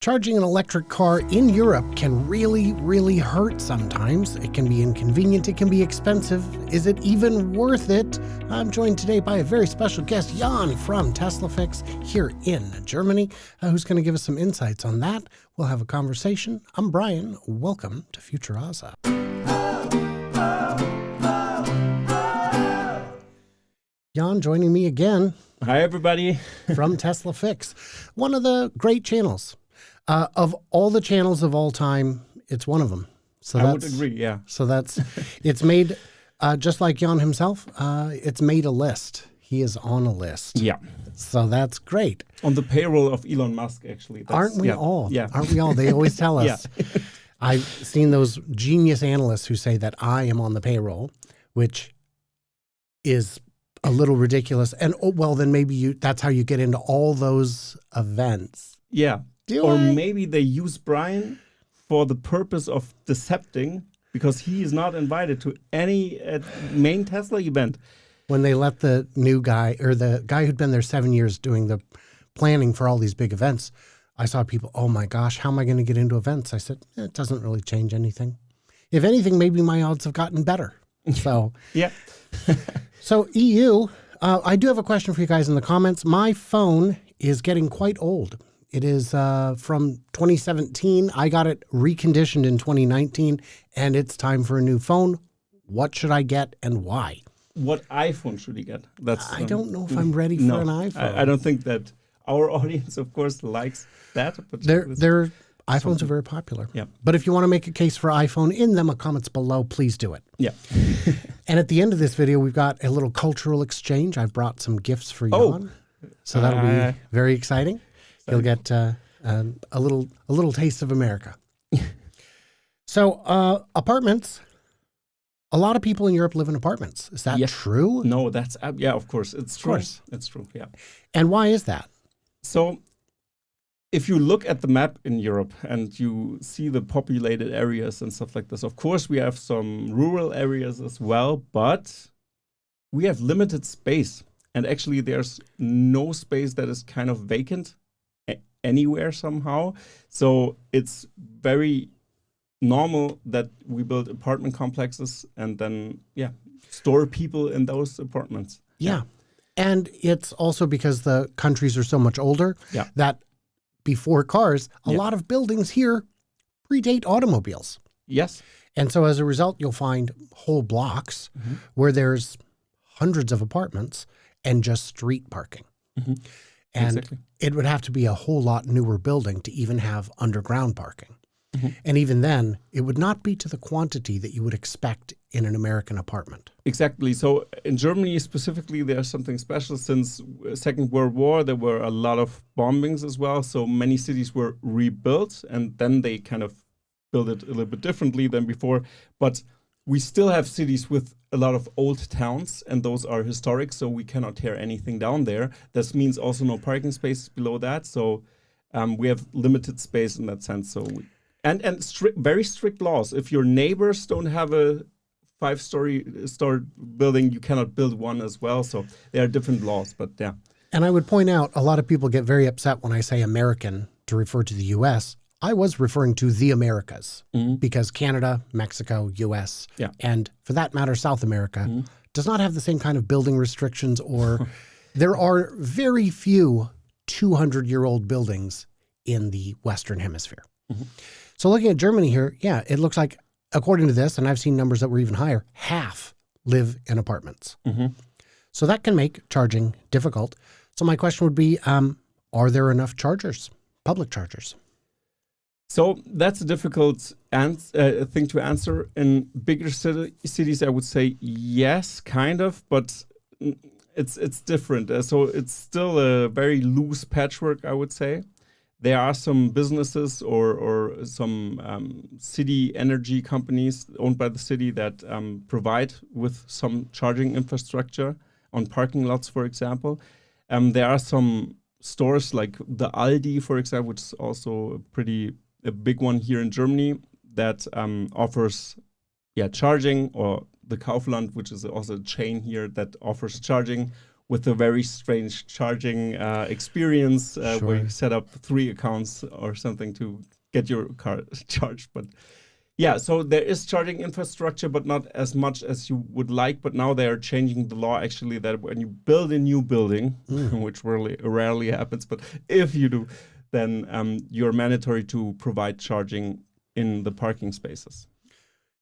Charging an electric car in Europe can really, really hurt sometimes. It can be inconvenient, it can be expensive. Is it even worth it? I'm joined today by a very special guest, Jan from Tesla Fix here in Germany, who's going to give us some insights on that. We'll have a conversation. I'm Brian. Welcome to Future Asa. Jan joining me again. Hi, everybody. From Tesla Fix, one of the great channels. Of all the channels of all time, it's one of them. So I would agree, yeah. So it's made, just like Jan himself, it's made a list. He is on a list. Yeah. So that's great. On the payroll of Elon Musk, actually. Aren't we all? Yeah. Aren't we all? They always tell us. Yeah. I've seen those genius analysts who say that I am on the payroll, which is a little ridiculous. And, oh, well, then maybe that's how you get into all those events. Yeah. Maybe they use Brian for the purpose of decepting because he is not invited to any main Tesla event. When they let the new guy, or the guy who'd been there 7 years doing the planning for all these big events, I saw people, oh my gosh, how am I going to get into events? I said, it doesn't really change anything. If anything, maybe my odds have gotten better. So, yeah. So EU, I do have a question for you guys in the comments. My phone is getting quite old. It is from 2017. I got it reconditioned in 2019, and it's time for a new phone. What should I get and why? What iPhone should he get? I don't know if I'm ready for an iPhone. I don't think that our audience, of course, likes that. But their iPhones are very popular. Yeah. But if you want to make a case for iPhone in the comments below, please do it. Yeah. And at the end of this video, we've got a little cultural exchange. I've brought some gifts for Jan. So that'll be very exciting. You'll get a little taste of America. So apartments. A lot of people in Europe live in apartments. Is that true? No, that's of course it's true. It's true. Yeah. And why is that? So, if you look at the map in Europe and you see the populated areas and stuff like this, of course we have some rural areas as well, but we have limited space. And actually, there's no space that is kind of vacant anywhere somehow. So it's very normal that we build apartment complexes and then, store people in those apartments. Yeah. And it's also because the countries are so much older that before cars, a lot of buildings here predate automobiles. Yes. And so as a result, you'll find whole blocks where there's hundreds of apartments and just street parking. Mm-hmm. And it would have to be a whole lot newer building to even have underground parking. Mm-hmm. And even then, it would not be to the quantity that you would expect in an American apartment. Exactly. So in Germany specifically, there's something special. Since Second World War, there were a lot of bombings as well. So many cities were rebuilt, and then they kind of built it a little bit differently than before. But we still have cities with a lot of old towns, and those are historic, so we cannot tear anything down there. This means also no parking spaces below that. So we have limited space in that sense. So very strict laws. If your neighbors don't have a 5-story building, you cannot build one as well. So there are different laws, but yeah. And I would point out, a lot of people get very upset when I say American to refer to the U.S. I was referring to the Americas because Canada, Mexico, U.S., and for that matter, South America does not have the same kind of building restrictions, or there are very few 200-year-old buildings in the Western Hemisphere. Mm-hmm. So looking at Germany here, it looks like, according to this, and I've seen numbers that were even higher, half live in apartments. Mm-hmm. So that can make charging difficult. So my question would be, are there enough chargers, public chargers? So that's a difficult thing to answer. In bigger cities, I would say yes, kind of, but it's different. So it's still a very loose patchwork, I would say. There are some businesses or some city energy companies owned by the city that provide with some charging infrastructure on parking lots, for example. There are some stores like the Aldi, for example, which is also a big one here in Germany that offers charging, or the Kaufland, which is also a chain here that offers charging with a very strange charging experience where you set up 3 accounts or something to get your car charged. But yeah, so there is charging infrastructure, but not as much as you would like. But now they are changing the law, actually, that when you build a new building, which really rarely happens, but if you do, then you're mandatory to provide charging in the parking spaces.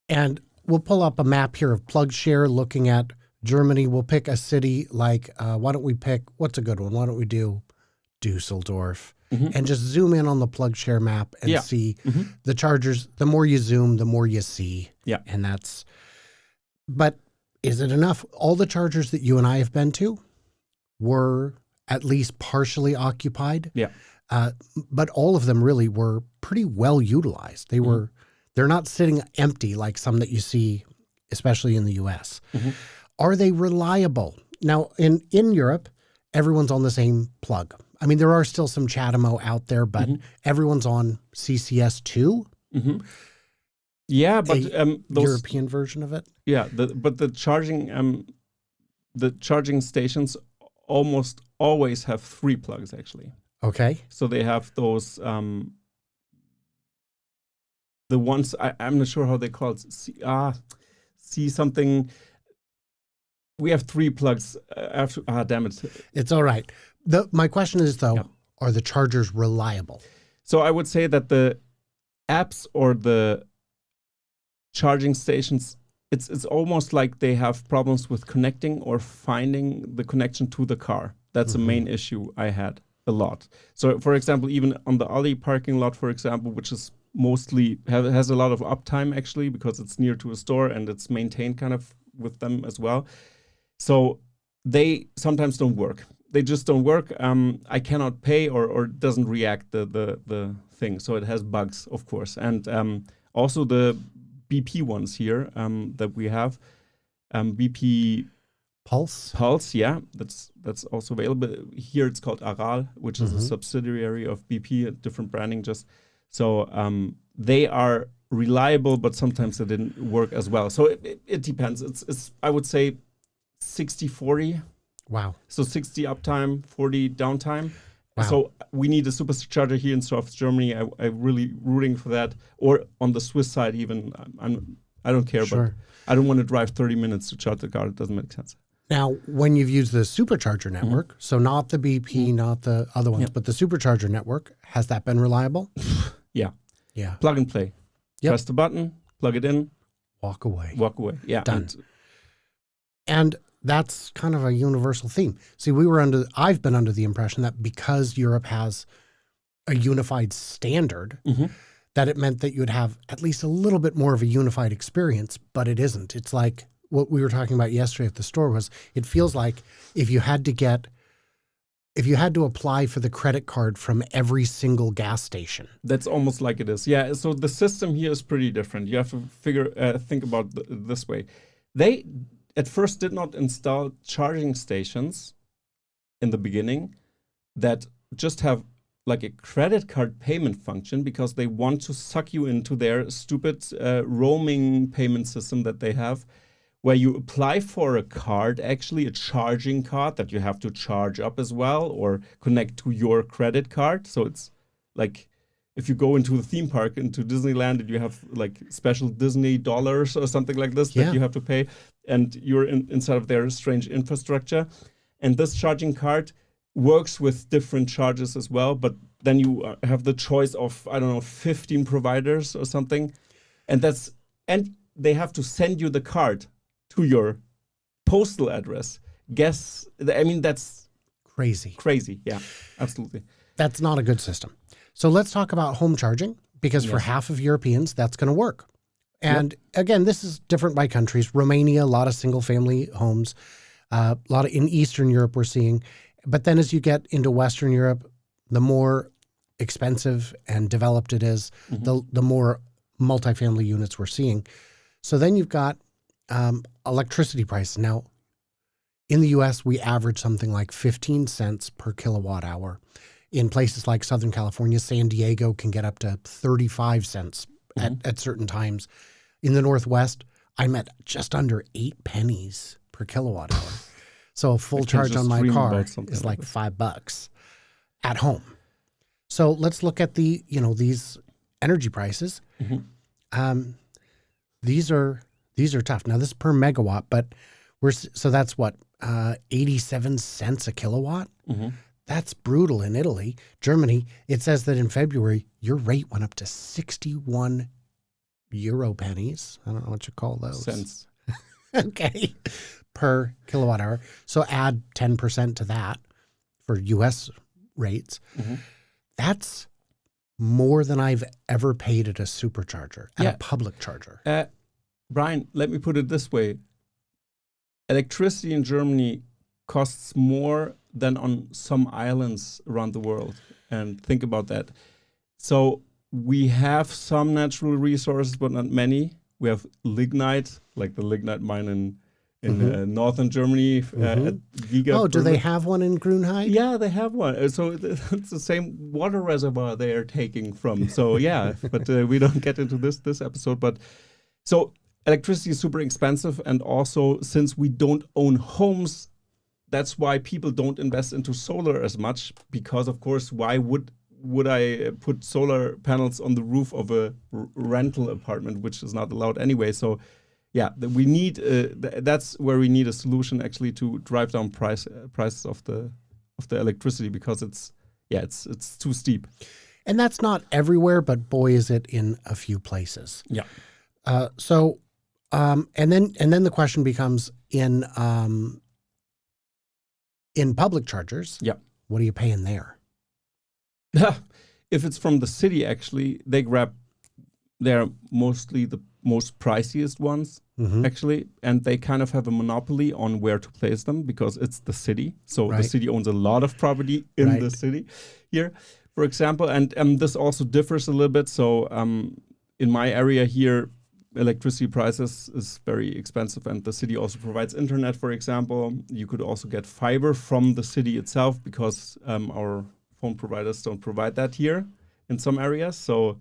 And we'll pull up a map here of PlugShare looking at Germany. We'll pick a city like, why don't we pick, what's a good one? Why don't we do Dusseldorf? And just zoom in on the PlugShare map and see the chargers. The more you zoom, the more you see. Yeah. And but is it enough? All the chargers that you and I have been to were at least partially occupied. Yeah. But all of them really were pretty well utilized. They're not sitting empty like some that you see, especially in the US. Are they reliable? Now, in Europe, everyone's on the same plug. I mean, there are still some Chatamo out there, but everyone's on CCS2. Yeah, but those European version of it. Yeah, but the charging stations almost always have 3 plugs, actually. Okay. So they have those the ones I'm not sure how they call it. See something. We have 3 plugs. Damn it! It's all right. My question is though, are the chargers reliable? So I would say that the apps or the charging stations, it's almost like they have problems with connecting or finding the connection to the car. That's the main issue I had a lot. So for example, even on the Ali parking lot, for example, which is mostly has a lot of uptime actually because it's near to a store and it's maintained kind of with them as well. So they sometimes don't work. They just don't work. I cannot pay or it doesn't react the thing. So it has bugs, of course. And also the BP ones here that we have, BP Pulse, yeah, that's also available. Here it's called Aral, which is a subsidiary of BP, a different branding just. So they are reliable, but sometimes they didn't work as well. So it depends. It's I would say 60-40. Wow. So 60 uptime, 40 downtime. Wow. So we need a supercharger here in South Germany. I'm really rooting for that. Or on the Swiss side even. I don't care, but I don't want to drive 30 minutes to charge the car. It doesn't make sense. Now, when you've used the Supercharger network, so not the BP, not the other ones, but the Supercharger network, has that been reliable? Yeah. Yeah. Plug and play. Yep. Press the button, plug it in. Walk away. Yeah. Done. And that's kind of a universal theme. See, I've been under the impression that because Europe has a unified standard, that it meant that you'd have at least a little bit more of a unified experience, but it isn't. It's like what we were talking about yesterday at the store was, it feels like if you had to apply for the credit card from every single gas station. That's almost like it is. Yeah. So the system here is pretty different. You have to think about this way. They at first did not install charging stations in the beginning that just have like a credit card payment function because they want to suck you into their stupid roaming payment system that they have, where you apply for a card, actually a charging card that you have to charge up as well or connect to your credit card. So it's like if you go into the theme park, into Disneyland, and you have like special Disney dollars or something like this that you have to pay, and you're inside of their strange infrastructure. And this charging card works with different charges as well, but then you have the choice of, 15 providers or something. And they have to send you the card to your postal address. That's crazy. Yeah, absolutely. That's not a good system. So let's talk about home charging, because for half of Europeans, that's going to work. And again, this is different by countries. Romania, a lot of single family homes, a lot of in Eastern Europe we're seeing. But then as you get into Western Europe, the more expensive and developed it is, the more multifamily units we're seeing. So then you've got electricity prices. Now, in the U.S., we average something like 15 cents per kilowatt hour. In places like Southern California, San Diego can get up to 35 cents at certain times. In the Northwest, I'm at just under 8 pennies per kilowatt hour. So a full charge on my car is like $5 at home. So let's look at these energy prices. These are tough. Now this is per megawatt, but so that's what 87 cents a kilowatt. That's brutal in Italy. Germany, it says that in February your rate went up to 61 euro pennies. I don't know what you call those. Cents. Okay. Per kilowatt hour. So add 10% to that for US rates. That's more than I've ever paid at a supercharger, at a public charger. Brian, let me put it this way. Electricity in Germany costs more than on some islands around the world. And think about that. So we have some natural resources, but not many. We have lignite, like the lignite mine in northern Germany at Giga. Oh, do they have one in Grünheide? Yeah, they have one. So it's the same water reservoir they are taking from. So yeah, but we don't get into this episode. But so electricity is super expensive, and also since we don't own homes, that's why people don't invest into solar as much. Because of course, why would I put solar panels on the roof of a rental apartment, which is not allowed anyway? So yeah, we need that's where we need a solution actually to drive down prices of the electricity, because it's too steep. And that's not everywhere, but boy, is it in a few places. Yeah. And then the question becomes in public chargers. Yeah. What are you paying there? If it's from the city, actually, they're mostly the most priciest ones, actually, and they kind of have a monopoly on where to place them because it's the city. So the city owns a lot of property in the city here, for example, and this also differs a little bit. So in my area here, electricity prices is very expensive, and the city also provides internet, for example. You could also get fiber from the city itself, because our phone providers don't provide that here in some areas. So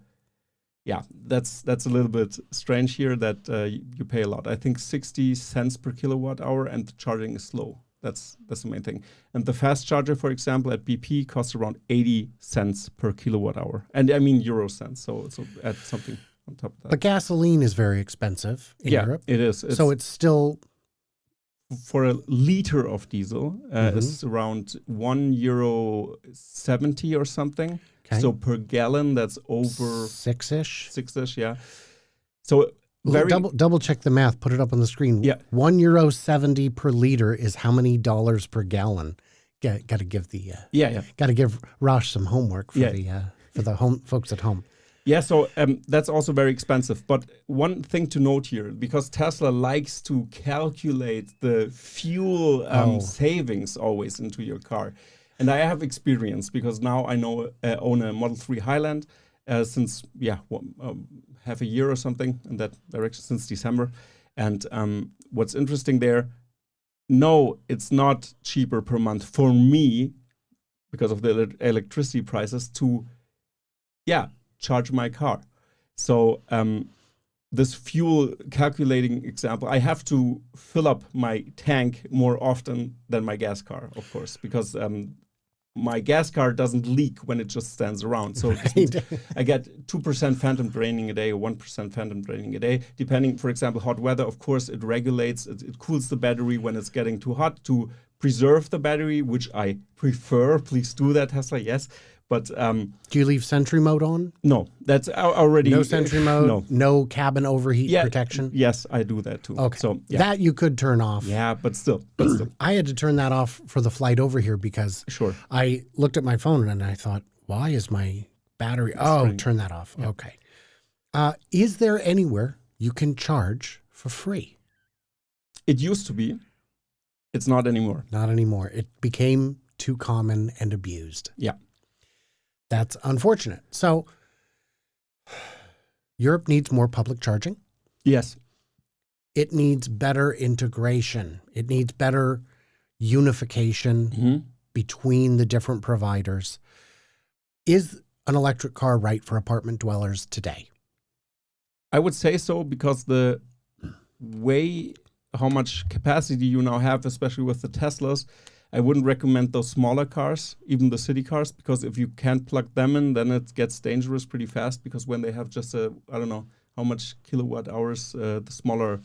yeah, that's a little bit strange here that you pay a lot. I think 60 cents per kilowatt hour, and the charging is slow. That's the main thing. And the fast charger, for example, at BP costs around 80 cents per kilowatt hour. And I mean euro cents, so add something on top of that. But gasoline is very expensive in Europe. Yeah, it is. So it's still... For a liter of diesel, it's around €1.70 or something. Okay. So per gallon, that's over six-ish, yeah. So double check the math. Put it up on the screen. Yeah, €1.70 per liter is how many dollars per gallon? Got to give the Got to give Rosh some homework for the home folks at home. Yeah, so that's also very expensive. But one thing to note here, because Tesla likes to calculate the fuel savings always into your car. And I have experience, because now I own a Model 3 Highland since, half a year or something in that direction, since December. And what's interesting there, no, it's not cheaper per month for me, because of the electricity prices, to, charge my car. So this fuel calculating example, I have to fill up my tank more often than my gas car, of course, because my gas car doesn't leak when it just stands around. So I get 2% phantom draining a day or 1% phantom draining a day, depending, for example, hot weather. Of course, it regulates, it cools the battery when it's getting too hot to preserve the battery, which I prefer. Please do that, Tesla, yes. But do you leave Sentry mode on? No, that's already no Sentry mode. No cabin overheat protection. Yes, I do that too. Okay, so that you could turn off. Yeah, but still, I had to turn that off for the flight over here because I looked at my phone and I thought, why is my battery? Turn that off. Yeah. Okay. Is there anywhere you can charge for free? It used to be. It's not anymore. Not anymore. It became too common and abused. Yeah. That's unfortunate. So Europe needs more public charging. Yes. It needs better integration. It needs better unification between the different providers. Is an electric car right for apartment dwellers today? I would say so, because the way how much capacity you now have, especially with the Teslas, I wouldn't recommend those smaller cars, even the city cars, because if you can't plug them in, then it gets dangerous pretty fast, because when they have just I don't know how much kilowatt hours, the smaller...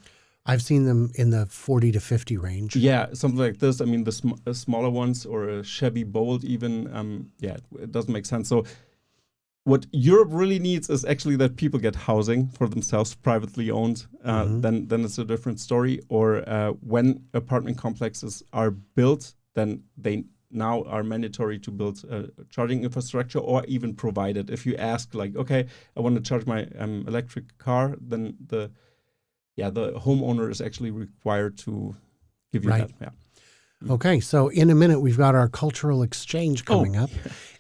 I've seen them in the 40 to 50 range. Yeah, something like this. I mean, the smaller ones, or a Chevy Bolt even, it doesn't make sense. So what Europe really needs is actually that people get housing for themselves, privately owned. Then it's a different story. Or when apartment complexes are built, then they now are mandatory to build charging infrastructure, or even provide it. If you ask, like, okay, I want to charge my electric car, then the homeowner is actually required to give you that. Yeah. Okay, so in a minute we've got our cultural exchange coming up,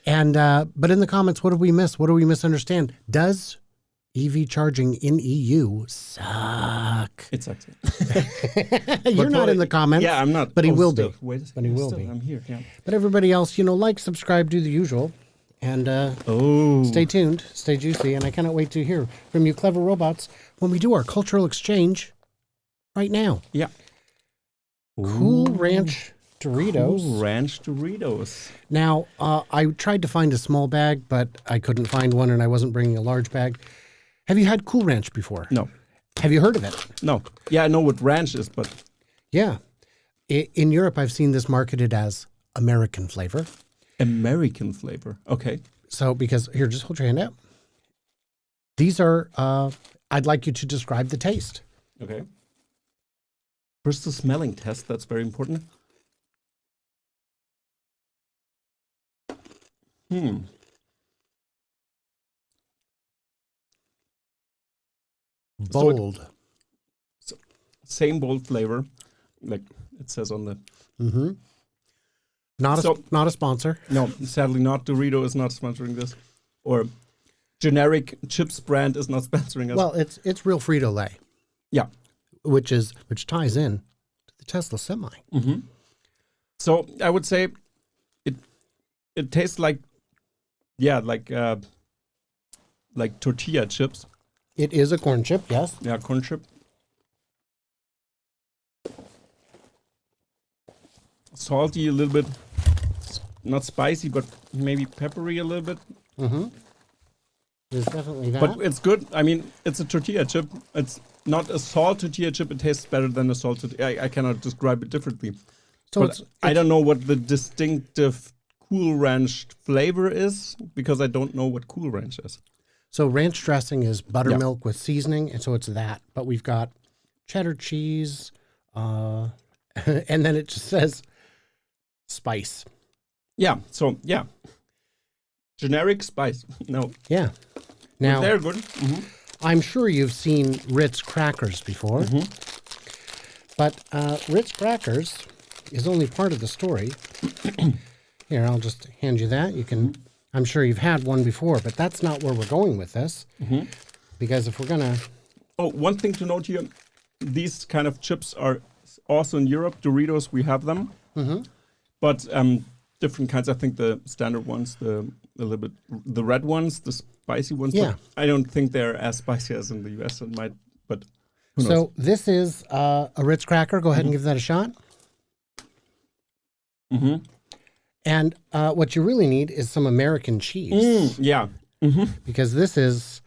and but in the comments, what did we miss? What do we misunderstand? Does EV charging in EU suck? It sucks. You're not in the comments. Yeah, I'm not. But he will be. Wait a second. But he will be. I'm here. Yeah. But everybody else, like, subscribe, do the usual, and stay tuned, stay juicy, and I cannot wait to hear from you, clever robots, when we do our cultural exchange right now. Yeah. Cool Ranch Doritos. Cool Ranch Doritos. Now, I tried to find a small bag, but I couldn't find one, and I wasn't bringing a large bag. Have you had Cool Ranch before? No. Have you heard of it? No. Yeah, I know what ranch is, but... Yeah. In Europe, I've seen this marketed as American flavor. American flavor. Okay. So, because, here, just hold your hand out. These are, I'd like you to describe the taste. Okay. First, the smelling test. That's very important. Bold. So same bold flavor, like it says on the... Mm-hmm. Not a sponsor. No, sadly not. Dorito is not sponsoring this. Or generic chips brand is not sponsoring us. Well, it's real Frito-Lay. Yeah. Which ties in to the Tesla Semi. Mm-hmm. So I would say it tastes like tortilla chips. It is a corn chip, yes. Yeah, corn chip. Salty a little bit, not spicy, but maybe peppery a little bit. Mm-hmm. There's definitely that. But it's good. I mean, it's a tortilla chip. It's not a salt tortilla chip. It tastes better than a salt tortilla. I cannot describe it differently. So I don't know what the distinctive Cool Ranch flavor is, because I don't know what Cool Ranch is. So ranch dressing is buttermilk with seasoning, and so it's that. But we've got cheddar cheese, and then it just says spice. Yeah. So yeah, generic spice. No. Yeah. Now but they're good. Mm-hmm. I'm sure you've seen Ritz crackers before, but Ritz crackers is only part of the story. Here, I'll just hand you that. You can. I'm sure you've had one before, but that's not where we're going with this. Mm-hmm. Because if we're gonna... Oh, one thing to note here, these kind of chips are also in Europe. Doritos, we have them. Mm-hmm. But different kinds. I think the standard ones, the red ones, the spicy ones. Yeah. I don't think they're as spicy as in the US. It might, but who knows? So this is a Ritz cracker. Go ahead and give that a shot. Mm-hmm. And what you really need is some American cheese. Yeah. Mm-hmm. Because this is...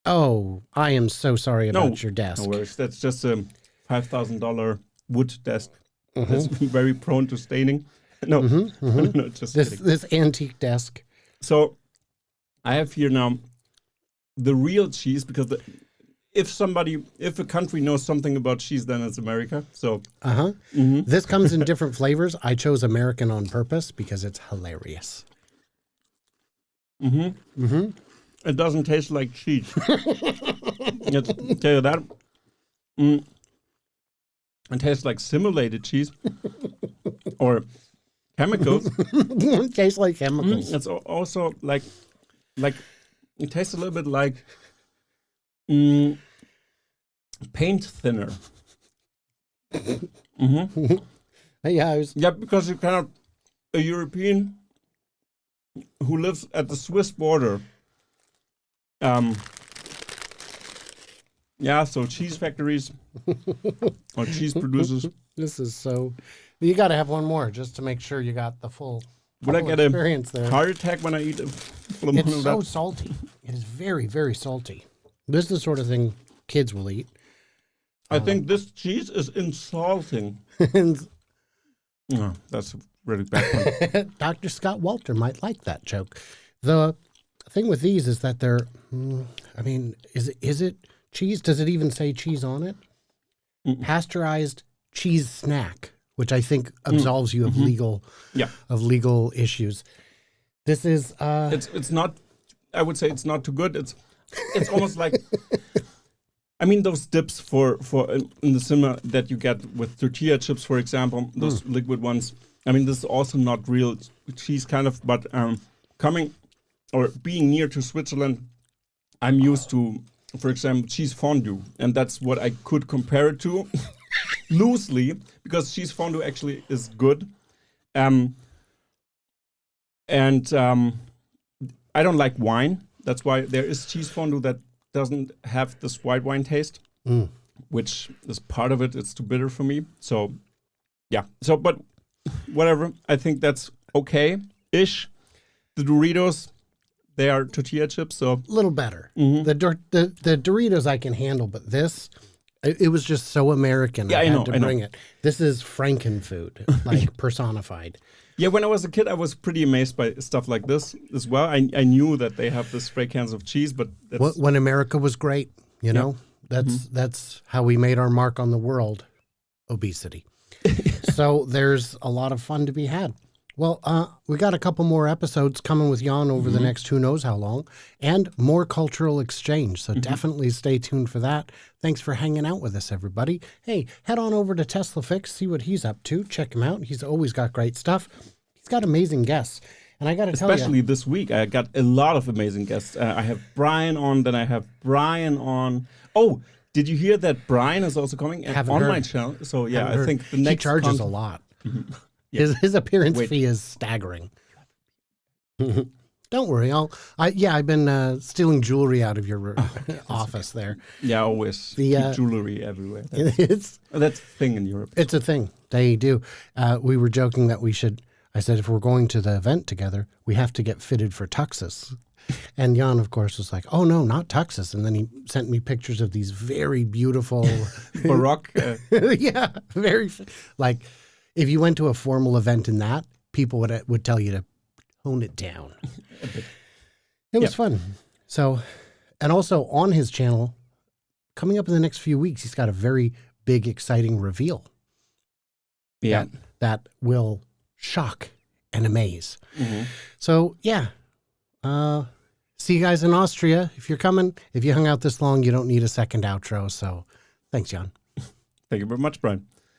Oh, I am so sorry about your desk. No worries. That's just a $5,000 wood desk. That's very prone to staining. No, no, just kidding. This antique desk. So I have here now the real cheese, because if a country knows something about cheese, then it's America. So This comes in different flavors. I chose American on purpose because it's hilarious. It doesn't taste like cheese. Let's tell you that. It tastes like simulated cheese or chemicals. It tastes like chemicals. It's also like it tastes a little bit like paint thinner. Yeah, because you cannot. A European who lives at the Swiss border Yeah, so cheese factories or cheese producers. This is so. You got to have one more just to make sure you got the full. Would I get experience there? Heart attack when I eat a It's so salty. It is very, very salty. This is the sort of thing kids will eat. I think this cheese is insulting. No, that's a really bad one. Dr. Scott Walter might like that joke. The thing with these is that they're, I mean, is it cheese? Does it even say cheese on it? Pasteurized cheese snack, which I think absolves you of legal issues. This is it's not. I would say it's not too good. It's almost like. I mean, those dips for in the cinema that you get with tortilla chips, for example, those liquid ones. I mean, this is also not real cheese, kind of. But coming or being near to Switzerland, I'm used to, for example, cheese fondue, and that's what I could compare it to. Loosely, because cheese fondue actually is good. I don't like wine. That's why there is cheese fondue that doesn't have this white wine taste, which is part of it. It's too bitter for me. So, yeah. So, but whatever. I think that's okay-ish. The Doritos, they are tortilla chips, so a little better. The Doritos I can handle, but this. It was just so American. Yeah, I had to bring it. This is Frankenfood, like personified. Yeah, when I was a kid, I was pretty amazed by stuff like this as well. I knew that they have the spray cans of cheese, but when America was great, you know, that's how we made our mark on the world. Obesity. So there's a lot of fun to be had. Well, we got a couple more episodes coming with Jan over the next who knows how long, and more cultural exchange. So definitely stay tuned for that. Thanks for hanging out with us, everybody. Hey, head on over to Tesla Fix, see what he's up to. Check him out. He's always got great stuff. He's got amazing guests. And I got to tell you. Especially this week, I got a lot of amazing guests. I have Brian on, then I have Brian on. Oh, did you hear that Brian is also coming on my channel? So, yeah, I think the next. He charges a lot. Yeah. His appearance fee is staggering. Don't worry, I've been stealing jewelry out of your office there. Yeah, always keep jewelry everywhere. That's a thing in Europe. It's a thing. They do. We were joking that we should. I said if we're going to the event together, we have to get fitted for tuxes. And Jan, of course, was like, "Oh no, not tuxes." And then he sent me pictures of these very beautiful Baroque. Yeah, very like. If you went to a formal event in that, people would tell you to tone it down. It was fun. So, and also on his channel, coming up in the next few weeks, he's got a very big, exciting reveal. Yeah. That will shock and amaze. So, yeah. See you guys in Austria. If you're coming, if you hung out this long, you don't need a second outro. So, thanks, Jan. Thank you very much, Brian.